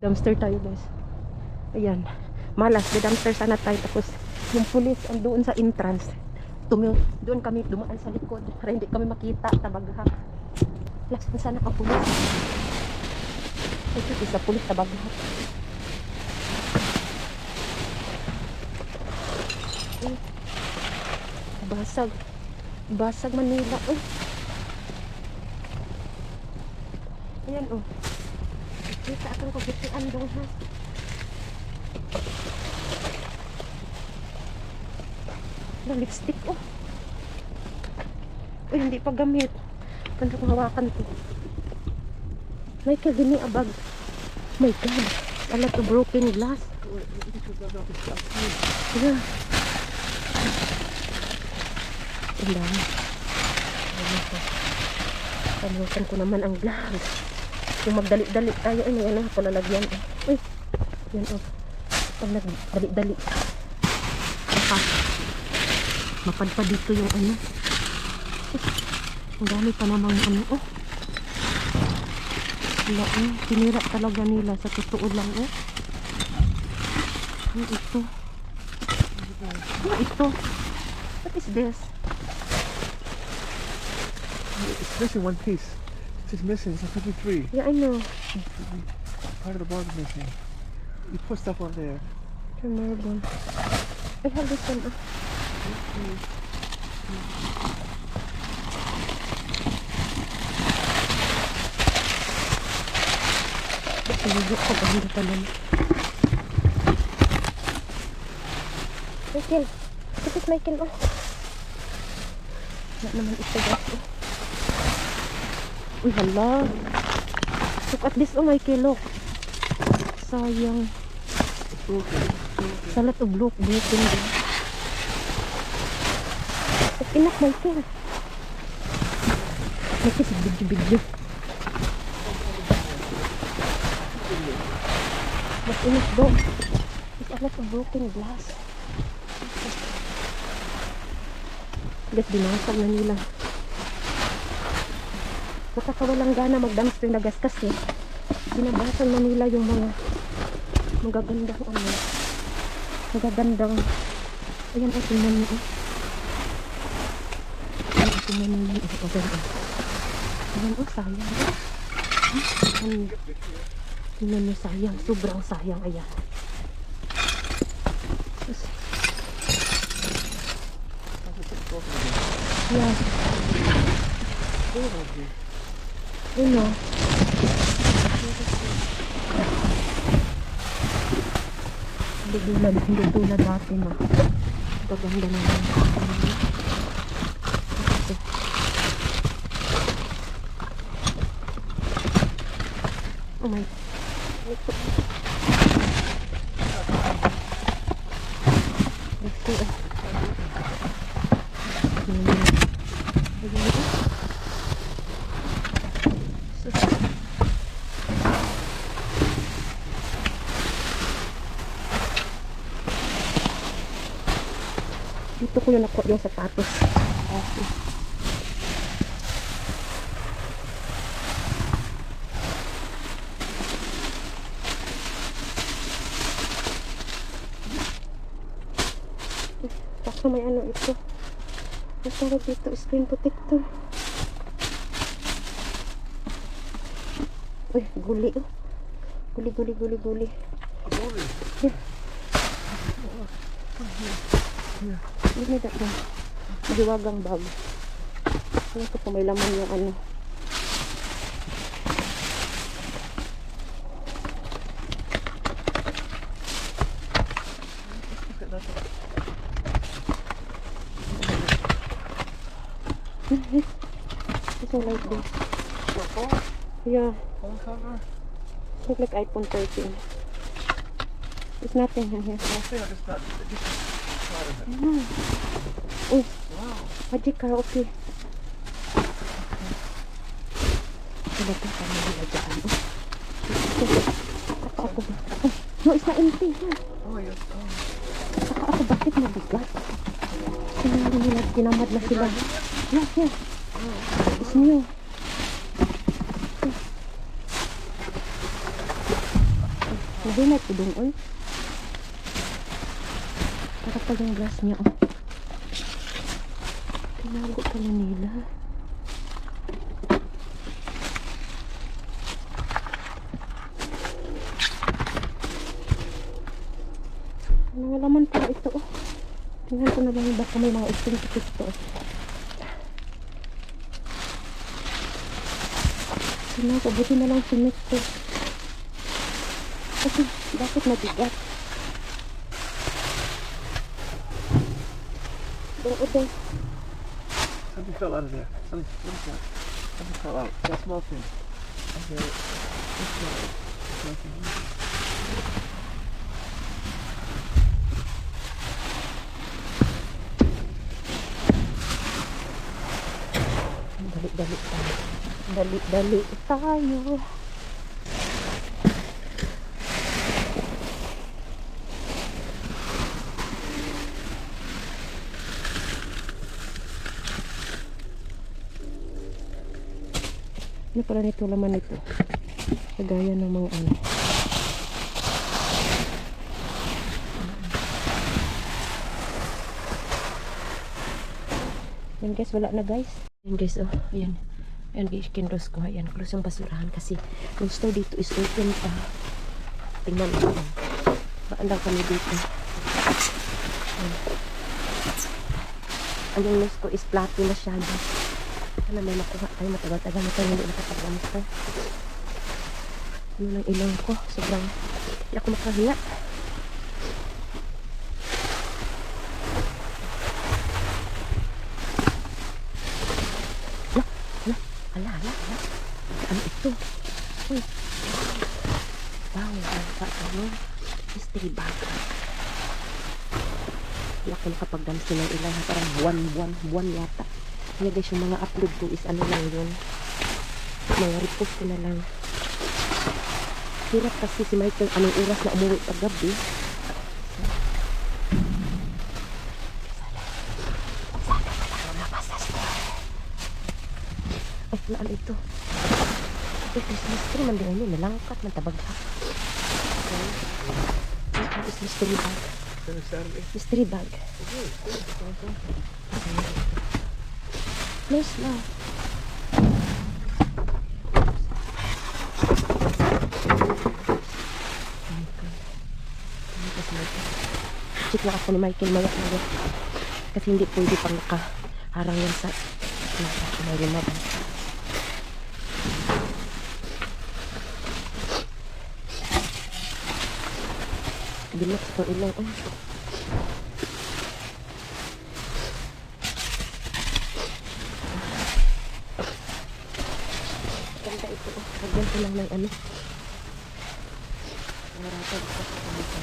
Dumpster tayo guys. Ayan. Malas, the dumpster sana tayo. Tapos yung pulis doon sa entrance. Doon kami dumaan sa likod. Para hindi kami makita. Tabaghak. Last na sana ka pulis. Ito isa pulis tabaghak. Basag. Basag Manila. Ayan oh. Kita akong kagitian dong ha. Na lipstick oh. Uy, hindi pa gamit. Kanda kong hawakan to. Michael, gini abag. My God. A lot of broken glass. Yeah. Ang dami. Palukan ko naman ang glass. Yung magdali-dali tayo. Ay, may ano, palalagyan. Uy, yan o. Pag nagdali-dali. Mapadpad dito yung ano. Ang dami pa namang ano. Oh. Wala eh. Pinira talaga nila sa totoo lang oh. Ano ito? Ano ito? What is this? It's missing one piece. It's missing. It's a 53. Yeah, I know. Part of the bar is missing. You put stuff on there. Marble. I have this one. Sinugok ko ba hindi pala. Michael. Kapit Michael oh. Wala naman ito guys oh. Uy hala. Look at this oh Michael look. Sayang. Salat o broken din. At inak Michael. Michael si bidyo. Mas inak do. It's a lot of broken glass. Guys, binasag na nila. Nakakawalang gana mag-dumpster na gas kasi binabasag na nila yung mga magagandang ano. Magagandang. Ayan o, tingnan nyo. Ayan o, tingnan nyo. Ayan o, sayang. Tingnan nyo, sayang. Sobrang sayang. Ayan. Yeah. Ayan o. Hindi tulad dati na gaganda naman. Oh my dito ko yung nakuha yung sapatos. Okay. Baka may ano ito. Ang tawag dito, screen protector. Uy, guli oh. Guli. Yeah. Give me that one. Magiwagang bag. Ano ito po, may laman yung ano. It's all like this. Yeah. Look like iPhone 13. There's nothing in here. Uy, wow. Magic karaoke. Ano ba ito? Paano nila dyan? Saka ako ba? Oh, no, it's not empty. Oh, yes. Saka ako, bakit mabigat? Sinari nila, tinamad na sila. Yeah. It's new. Nahinay ko dun, oy. Nakapag ang glass niya, oh. Tinago pala nila. Ano laman pala ito, oh. Tingnan ko na lang baka may mga istintikis to. Tinago, buti na lang simit to. Kasi bakit mabigat? Doon. Something fell out of there. Something, what is that? Something fell out. That small thing. Okay. What's that? Nothing. Dali-dali tayo. Dali-dali tayo. Ano pala nito laman nito? Kagaya ng mga ano. Yan guys, wala na guys. Yan guys, oh, yan. Yan guys, kinros ko. Yan, close yung basurahan kasi yung store dito is open pa. Tingnan mo. Maandang kami dito. Ang yung nose ko is flat na siya. Sana may makuha tayo, matagal-tagal na tayo hindi nakapag-ganito. Ano ng ilong ko, sobrang hindi ako makahiya. Ala. Ano ito? Uy. Wow, ano? Mystery bag. Hindi ako nakapag-dance ng ilang, parang buwan yata. Kaya guys, yung mga upload ko is ano lang yun. Mga repost ko na lang. Hirap kasi si Michael anong oras na umuwi pag gabi. Sana wala lumabas sa store. Ay, ano ito? Ito, Christmas tree man din yun. Nalangkat, mantabagha. Okay. Ito is mystery bag. Mystery bag. Close na. Check na ako ni Michael maya. Kasi hindi pwede pang nakaharang yan sa may lumaban. Bilis ko ilang. Ganda ito. Lagyan ko lang ng ano. Narata dito sa kamisa.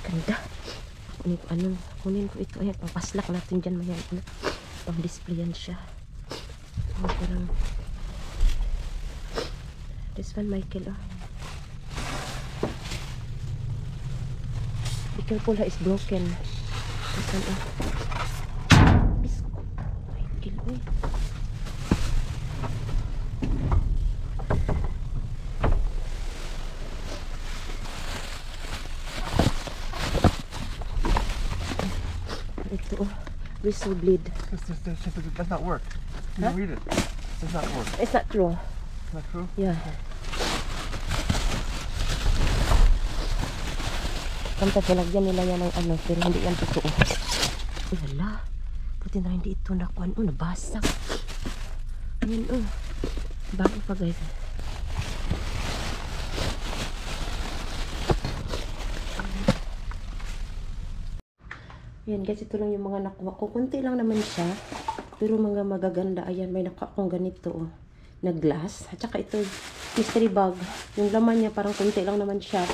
Ganda. Kunin ko ito. Ayan, pampaslak natin dyan. Mayan. Pang display yan siya. Ayan, parang this one, Michael. Oh. Be careful, ha, is broken. This one, oh. Biscuit. Michael, eh. Ito, oh. Whistle bleed. That's not work. You Huh? read it. Does not work. It's not true. Not true? Yeah. Kamta palagyan nila yan ng ano, pero hindi yan totoo. Uy, hala. Buti na hindi ito nakuhan. Oh, nabasag. Ayan, oh. Bago pa, guys. Ayan, guys, ito lang yung mga nakuha ko. Kunti lang naman siya. Pero mga magaganda. Ayan, may nakuha akong ganito, oh, na glass. At saka ito, mystery bag. Yung laman niya, parang kunti lang naman siya.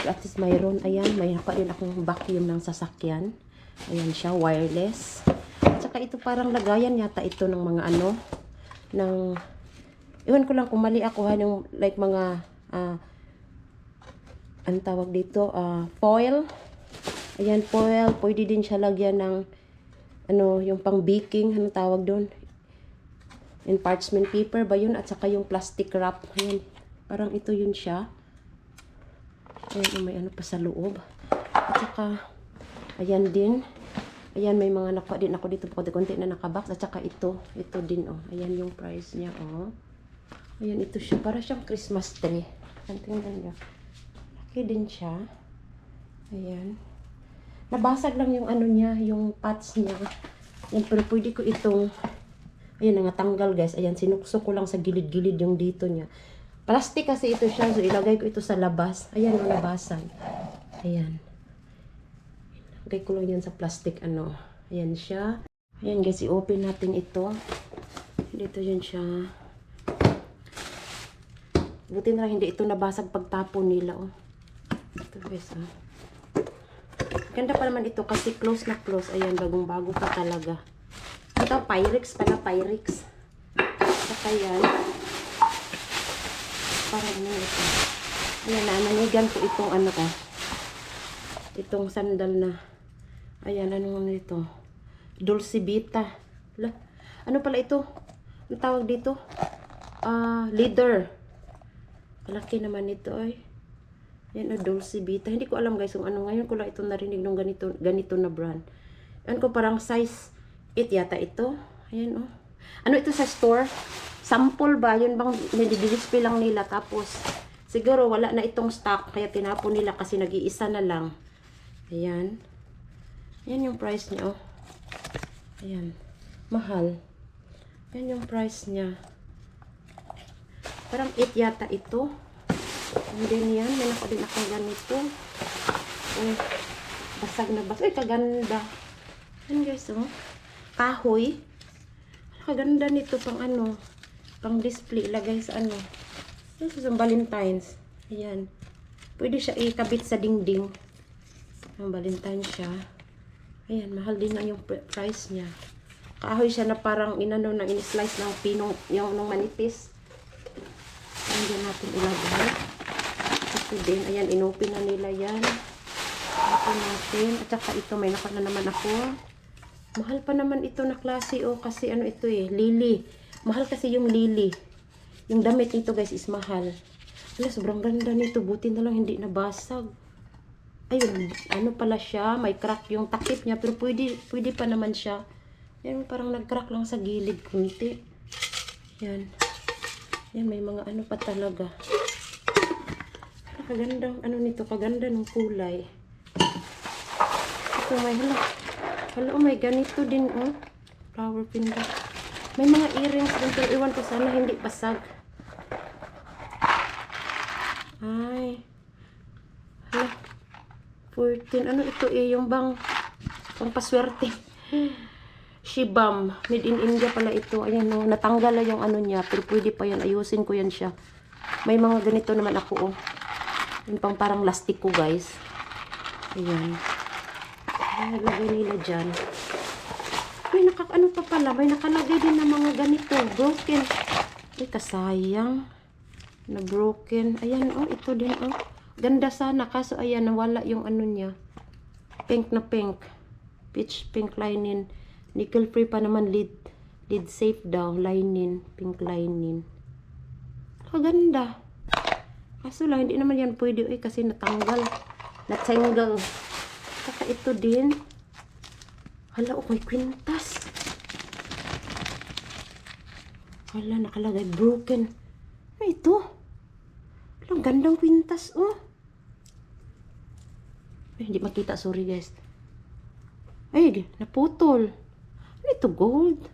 At least mayroon. Ayan, may nakuha din akong vacuum ng sasakyan. Ayan siya, wireless. At saka ito parang lagayan yata ito ng mga ano, ng, iwan ko lang kung mali ako ha, yung like mga, ang tawag dito, foil. Ayan, foil. Pwede din siya lagyan ng, ano, yung pang baking, ano tawag doon? And parchment paper ba yun? At saka yung plastic wrap. Ayan. Parang ito yun siya. Ayan, may ano pa sa loob. At saka, ayan din. Ayan, may mga nakuha din ako dito. Konti-konti na nakabox. At saka ito. Ito din, oh. Ayan yung price niya, oh. Ayan, ito siya. Para siyang Christmas tree. Ayan, tingnan niyo. Laki din siya. Ayan. Nabasag lang yung ano niya, yung pots niya. Ayan, pero pwede ko itong, ayan, nangatanggal guys. Ayan, sinukso ko lang sa gilid-gilid yung dito niya. Plastic kasi ito siya, so ilagay ko ito sa labas. Ayan, yung nabasag. Ayan. Ilagay ko lang yan sa plastic, ano. Ayan siya. Ayan guys, i-open natin ito. Dito yun siya. Buti na lang hindi ito nabasag pagtapon nila, oh. Ito guys, oh. Ganda pa naman ito kasi close na close. Ayan, bagong-bago pa talaga. Ito, Pyrex pala, Pyrex. Saka yan. Parang ano ito. Ayan, nananigan ko itong ano ka. Itong sandal na. Ayan, ano ito? Dolce Vita. Ano pala ito? Ang tawag dito? Leather. Malaki naman ito ay. Yan o, Dolce Vita. Hindi ko alam guys kung ano. Ngayon ko lang ito narinig ng ganito na brand. Yan ko parang size 8 yata ito. Ayan o. Ano ito sa store? Sample ba? Yun bang nilidisplay lang nila. Tapos siguro wala na itong stock. Kaya tinapon nila kasi nag-iisa na lang. Ayan. Ayan yung price niya o. Ayan. Mahal. Ayan yung price niya. Parang 8 yata ito. And then yan, may nako din akong ganito. Uy, basag na basag. Uy, kaganda. Yan guys, oh. Kahoy. Kaganda nito pang ano, pang display. Ilagay sa ano. This is Valentine's. Ayan. Pwede siya ikabit sa dingding. Ang Valentine siya. Ayan, mahal din na yung price niya. Kahoy siya na parang inano na in-slice ng pinong, yung nung manipis. Ayan natin ilagay. Ito din, ayan, inopen na nila yan. Ito natin. At saka ito, may naka na naman ako. Mahal pa naman ito na klase, oh, kasi ano ito eh, lily. Mahal kasi yung lily. Yung damit nito guys is mahal. Wala, sobrang ganda nito. Buti na lang hindi nabasag. Ayun, ano pala siya, may crack yung takip niya, pero pwede pa naman siya. Yan, parang nag-crack lang sa gilid kunti. Yan. Yan, may mga ano pa talaga. Kagandang ano nito, kaganda ng kulay. Ito may hala, may ganito din, oh. Flower pin. May mga earrings din, pero iwan ko sana hindi basag. Ay. Hala. 14. Ano ito eh, yung bang paswerte. Shibam. Made in India pala ito. Ayan, no, natanggal na yung ano niya, pero pwede pa yan. Ayusin ko yan siya. May mga ganito naman ako, oh. Yung pang parang lastik ko, guys. Ayan. Ayan, lagay nila dyan. May ano pa pala. May nakalagay din na mga ganito. Broken. Ay, kasayang. Na broken. Ayan, oh. Ito din, oh. Ganda sana. Kaso, ayan, nawala yung ano niya. Pink na pink. Peach pink lining. Nickel free pa naman. Lid safe daw. Lining. Pink lining. Kaganda. Kaso lang, hindi naman yan pwede eh, kasi natanggal. Natanggal. Saka ito din. Hala, okay, kwintas. Hala, nakalagay broken. Ano ito? Ang gandang kwintas, oh. Ay, hindi makita, sorry guys. Ay, naputol. Ano ito, gold?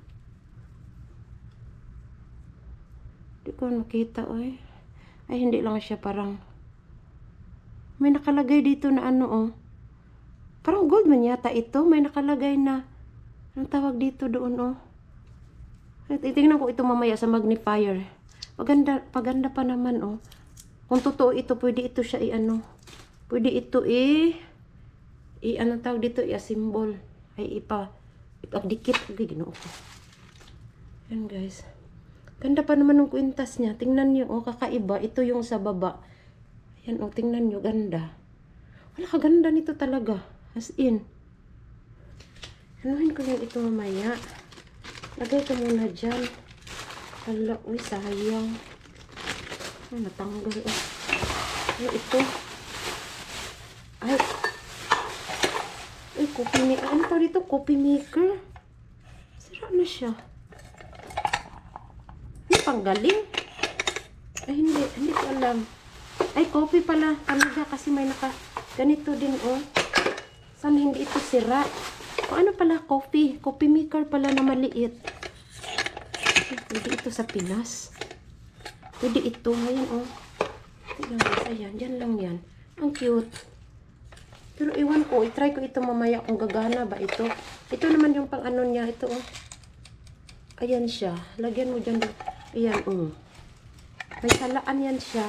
Hindi ko makita, ay. Ay, hindi lang siya parang may nakalagay dito na ano, oh. Parang gold man yata ito. May nakalagay na anong tawag dito doon, oh. Titingnan ko ito mamaya sa magnifier. Paganda pa naman, oh. Kung totoo ito, pwede ito siya i-ano. Pwede ito anong tawag dito, i-symbol. Ay, ipagdikit. Okay, ginoo ko. Yan, guys. Ganda pa naman ng kwintas niya. Tingnan niyo, oh, kakaiba. Ito yung sa baba. Ayan, oh, tingnan niyo, ganda. Wala, kaganda nito talaga. As in. Anuhin ko lang ito mamaya. Lagay ko muna dyan. Hala, uy, sayang. Ay, natanggal. Oh. Ay, ito. Ay. Ay, coffee maker. Ano tawag dito? Coffee maker. Sira na siya. Ano, panggaling? Ay, hindi. Hindi ko alam. Ay, coffee pala. Talaga kasi may ganito din, oh. Sana hindi ito sira. O, ano pala? Coffee. Coffee maker pala na maliit. Pwede ito sa Pinas. Pwede ito. Ayan, oh. Tignan guys. Ayan. Diyan lang yan. Ang cute. Pero iwan ko. I-try ko ito mamaya kung gagana ba ito. Ito naman yung pang ano niya. Ito, oh. Ayan siya. Lagyan mo dyan. Ayan, oh. May salaan yan siya.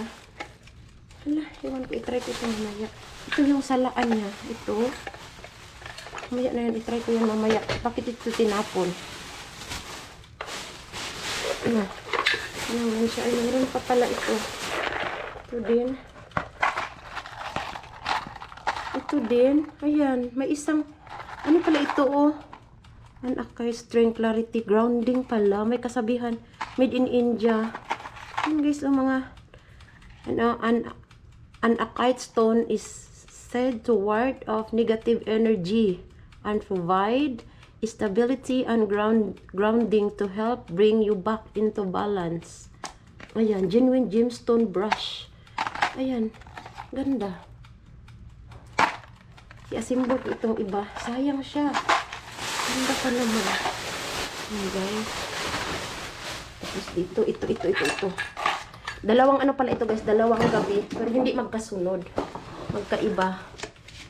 Hala, iwan ko. I-try ko ito mamaya. Ito yung salaan niya. Ito. Mamaya na yan. I-try ko yan mamaya. Bakit ito tinapon? Ano? Ayan siya. Ay, mayroon pa pala ito. Ito din. Ito din. Ayan. May isang, ano pala ito, oh. An-Akay Strength Clarity Grounding pala. May kasabihan. Made in India. Ayan guys, ang mga, An-Akay stone is said to ward off negative energy and provide stability and grounding to help bring you back into balance. Ayan, genuine gemstone brush. Ayan, ganda. I-assemble ko itong iba. Sayang siya. Ganda pa naman. Ayan guys. Tapos dito, ito. Dalawang ano pala ito guys, dalawang gabi. Pero hindi magkasunod. Magkaiba.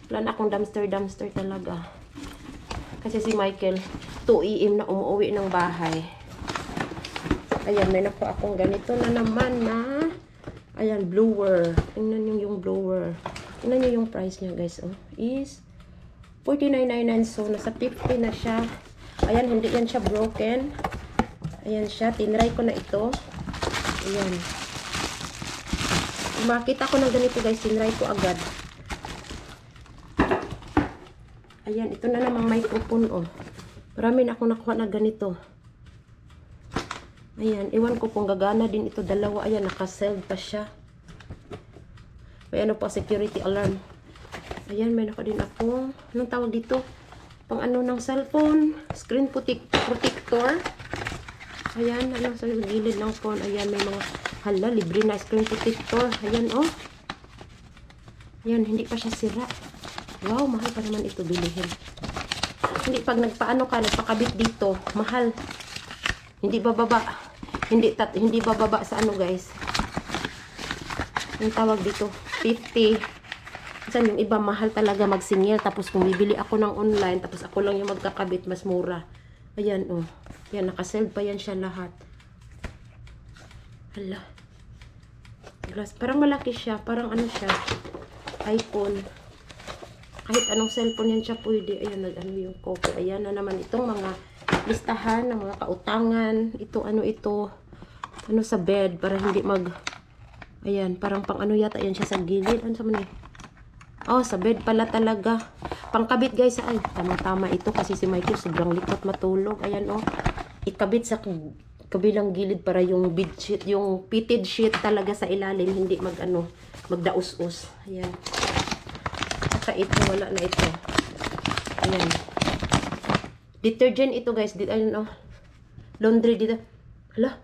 Wala na akong dumpster talaga. Kasi si Michael, 2 AM na umuwi ng bahay. Ayan, may nakuha akong ganito na naman na, ayan, blower. Tingnan nyo yung blower. Tingnan nyo yung price niya guys, oh. Is $49.99. So, nasa 50 na siya. Ayan, hindi yan siya broken. Ayan siya, tinry ko na ito. Ayan. Kung makita ko ng ganito guys, tinry ko agad. Ayan, ito na namang microphone, oh. Marami na akong nakuha na ganito. Ayan, iwan ko kung gagana din ito. Dalawa, ayan, naka-seld pa siya. May ano pa, security alarm. Ayan, may nakuha din ako. Anong tawag dito? Pang ano ng cellphone. Screen protector. Ayan, ano, sa gilid ng phone. Ayan, may mga, hala, libre na screen protector. Ayan, oh. Ayan, hindi pa siya sira. Wow, mahal pa naman ito bilihin. Hindi, pag nagpaano ka, nagpakabit dito, mahal. Hindi bababa. Hindi bababa sa ano guys. Yung tawag dito, 50. Saan yung iba, mahal talaga magsingil. Tapos kung bibili ako ng online, tapos ako lang yung magkakabit, mas mura. Ayan, oh. Yan, nakaseld pa yan siya lahat. Hala. Glass. Parang malaki siya. Parang ano siya. iPhone. Kahit anong cellphone yan siya pwede. Ayan, ano yung cover. Ayan na naman itong mga listahan ng mga kautangan. Ito, ano ito. Ano sa bed. Para hindi mag... Ayan, parang pang ano yata. Ayan siya sa gilid. Ano sa man eh? Oh, sa bed pala talaga. Pangkabit guys. Ay, tama-tama ito. Kasi si Michael sobrang likot matulog. Ayan oh. Ikabit sa kabilang gilid para yung bed sheet, yung fitted sheet talaga sa ilalim. Hindi mag ano, magdaus-us. Ayan. Ito, wala na ito. Ayan. Detergent ito guys. Ayan, oh. Laundry dito. Hala.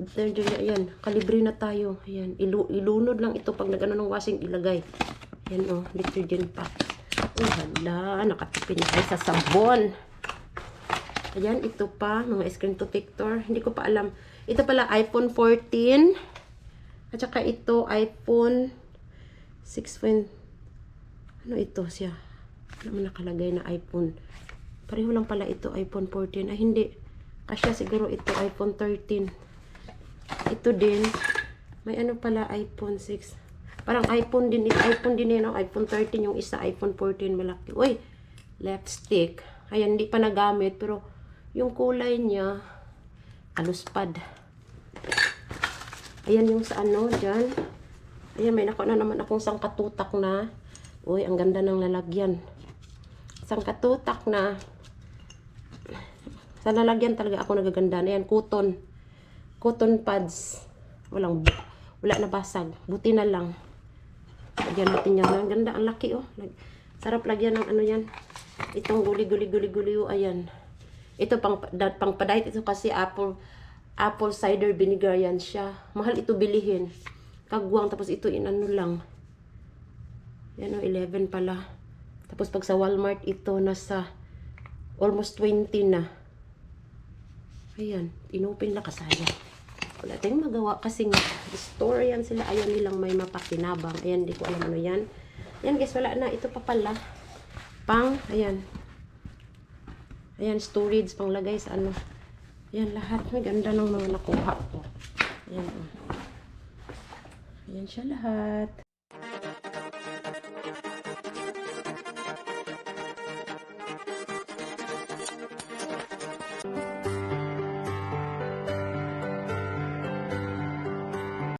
Detergent. Ayan. Kalibre na tayo. Ayan. Ilunod lang ito pag nag-ano ng washing ilagay. Ayan, oh. Detergent pack. Oh, hala. Nakatipin na tayo sa sabon. Ayan. Ito pa. Mga screen protector. Hindi ko pa alam. Ito pala iPhone 14. At saka ito iPhone 6. Ano ito siya? Ano nakalagay na iPhone? Pareho lang pala ito, iPhone 14. Ay, hindi. Kasya siguro ito, iPhone 13. Ito din. May ano pala, iPhone 6. Parang iPhone din. iPhone din yan, iPhone 13. Yung isa, iPhone 14. Malaki. Uy! Left stick. Ayan, hindi pa nagamit. Pero, yung kulay niya, aluspad. Ayan yung sa ano, dyan. Ayan, may nakuha na naman akong sangkatutak na. Uy, ang ganda ng lalagyan. Isang katutak na. Sa lalagyan talaga ako nagaganda na yan. Cotton. cotton pads. Wala na basag. Buti na lang. Lagyan natin yan. Ang ganda, ang laki oh. Sarap lagyan ng ano yan. Itong guli-guli oh, ayan. Ito pang padahit ito kasi apple cider vinegar yan siya. Mahal ito bilihin. Kagwang, tapos ito inano lang. Yan oh, 11 pala. Tapos pag sa Walmart ito nasa almost 20 na. Ayan, inopen na kasaya. Wala tayong magawa kasi nga store yan sila. Ayaw nilang may mapakinabang. Ayan, di ko alam ano yan. Ayan guys, wala na. Ito pa pala. Ayan. Ayan, storage, pang lagay sa ano. Ayan, lahat. May ganda ng mga nakuha ko. Ayan. Ayan siya lahat.